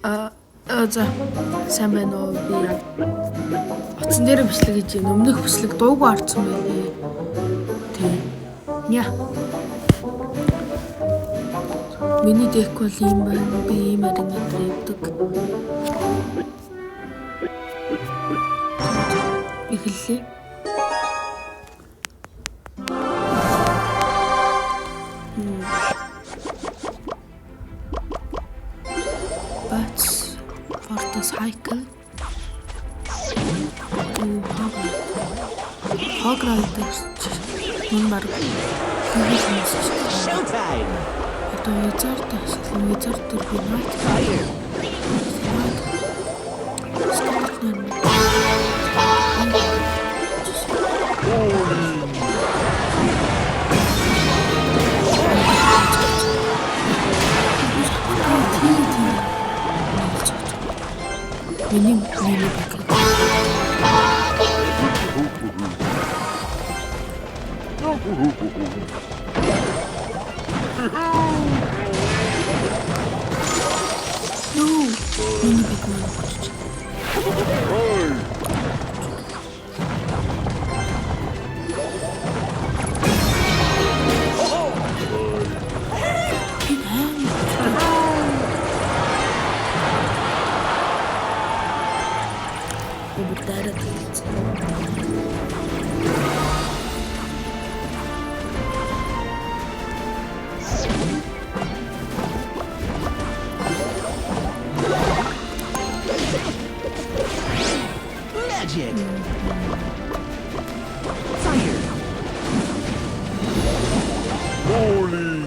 За сайн байна уу? Би утсан дээр бичлэг гэж өмнөх бичлэг дуугүй орсон байлээ. Тийм. Яа. Миний дек бол юм байна. Би ийм аринад явдаг. Эхэллээ. Bats for the cycle. Hog riders. Number. Showtime! Это визард турбинат. Fire! Миний бакет. Миний бакет. Magic! Fire! Bowling!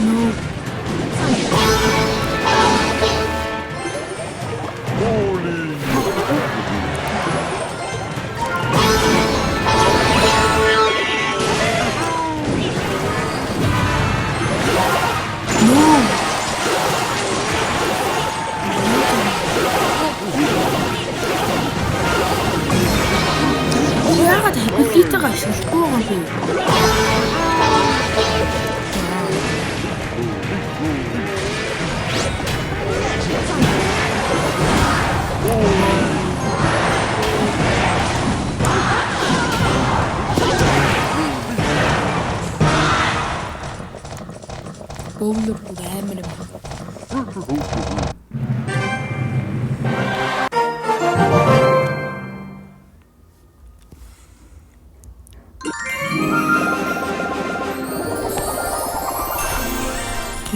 No. No. Bowling! No. Яагаад хабилитагаа ашиглахгүй байгаа юм бэ? Бөөлөр бүр амар юм.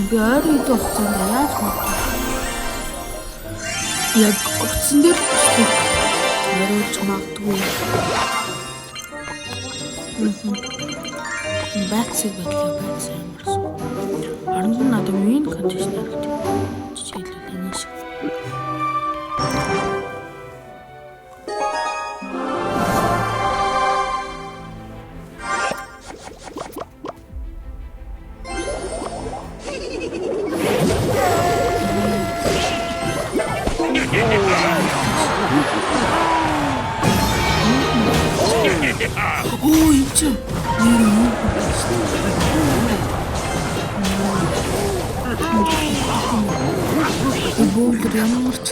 Би ойрын үеийн хугацаанд яаж мэдээ? Яг утсан дээр оруулж магадгүй. Бацыг байлаа бац амарсан. Оронд нь надад вин кондишнер гэдэг жишээлбэл энэ шиг. Оо юм чи. Бөөлөр ямар ч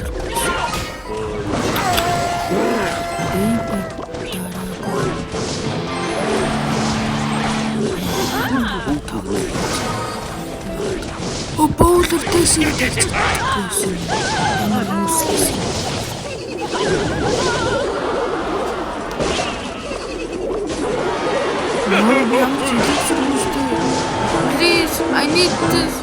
О бөөлөр дэсийг дэрч байсан. Ямар үсгээс. Please, I need this.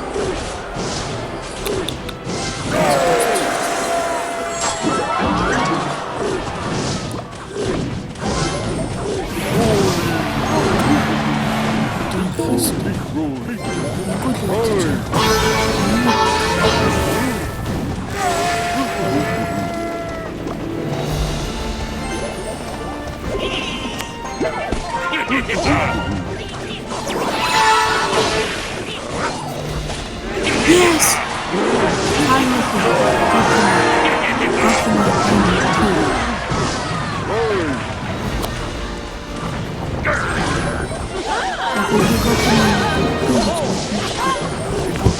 Yes.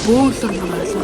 Бөөлөр болоо.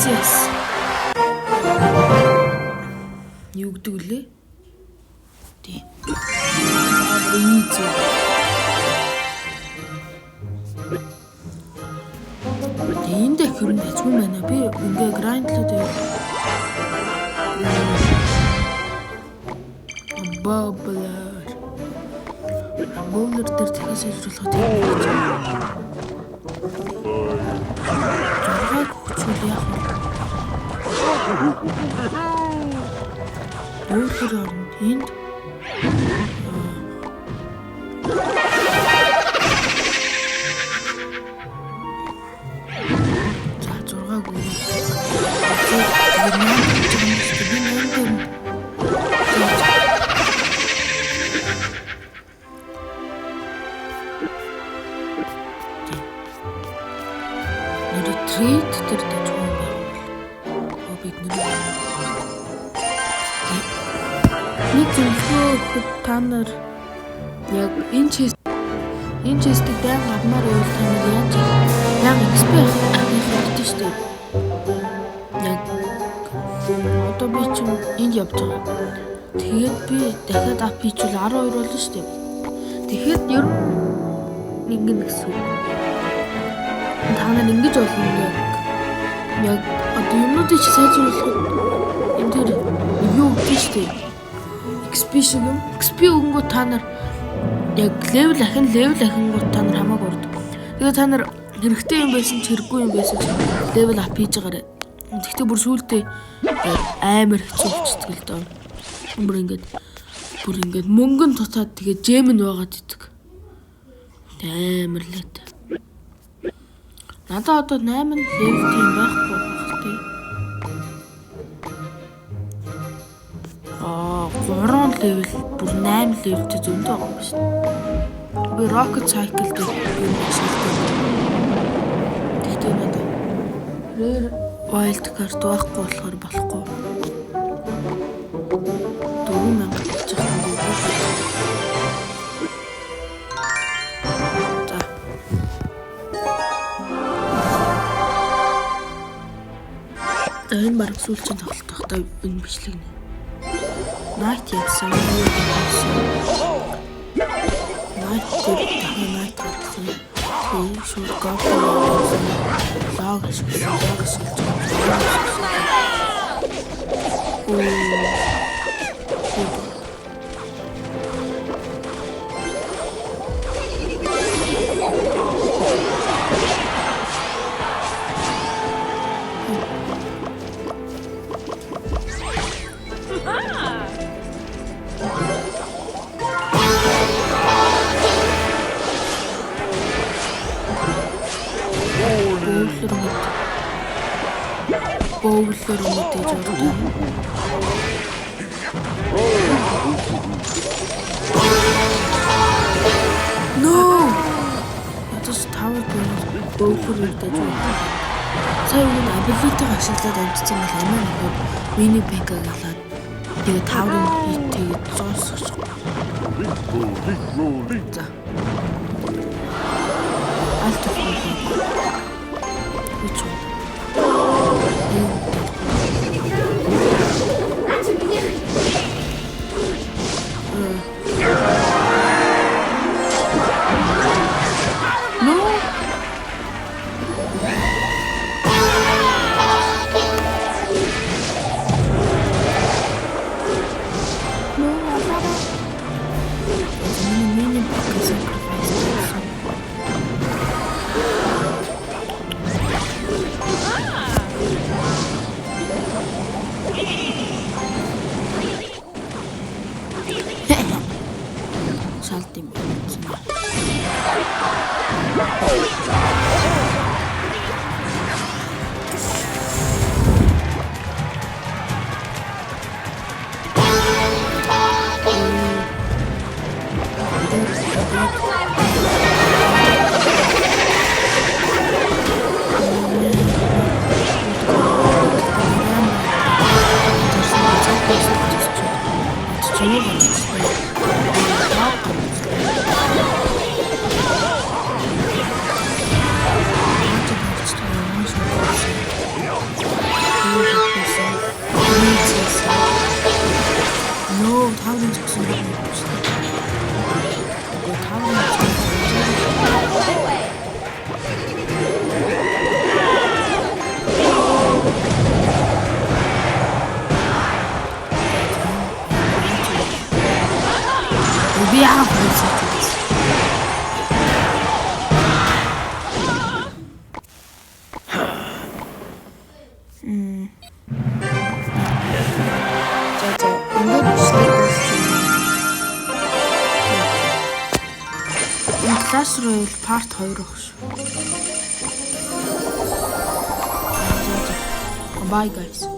Yes. Юу гэдэг үлээ? Тийм. Easy. Энд хэрэг хэцүү байна. Би ингээ грайндлаад байв. Баблар. Баблар дээр тэгээс ажиллах тийм. Жагаад хүчил яах вэ? Өөрөөр энд Retreat тэр дэж юм байна. Бид нэг зөвхөн та нар яг энэ чэстийг байнга авмаар явах та нар яаж эксперт авах шүү дээ. Яг одоо би ч энд явж байгаа. Тэгээд би дахиад ап хийчихвэл 12 болно шүү дээ. Тэгэхэд ер нь ингэн гэсэн үг. Та нар ингэж болно яг одоо юмнуудыг сайжруулах энэ төр юу гэж шүү дээ. XP шиг юм. XP өгөнгөө та нар яг левел ахингууд та нар хамаагүй урд. Тэгээ та нар хэрэгтэй юм байсан ч хэрэггүй юм байсан ч левел ап хийж байгаарай. Тэгтээ бүр сүултээ амар хэцүү болчихдог л доо. Бүр ингээд мөнгөн тутаад тэгээ жем нь байгаад идэг. Амар лээд. Надаа одоо 8 левел тийм байхгүй байх тий. 3 левел бүр 8 левелтэй зөндөө байгаа юм байна. Би rocket cycle дээр юм шилдэг. Тэгтээ надаа rare wild card байхгүй болохоор болохгүй. 4000 болчих юм байна. Энэ баг сүүлчийн тоглолт багтаа энэ бичлэг нэ. Night яасан. Night гарсан. Шууд гоблин лаг шилжсэн. бөглөөр мэдээж урдаа. No! Надад тавар бөглөөр мэдээж урдаа. Сая үн ability ашиглаад амжсан бол амин нөхөд миний бэкэг алаад тэгээ таврын тэгээд зоосгоч. За. Алт хийх. Үгүй. Шалтим. Би яах вэ? Clash Royale Part 2 багш. Bye guys.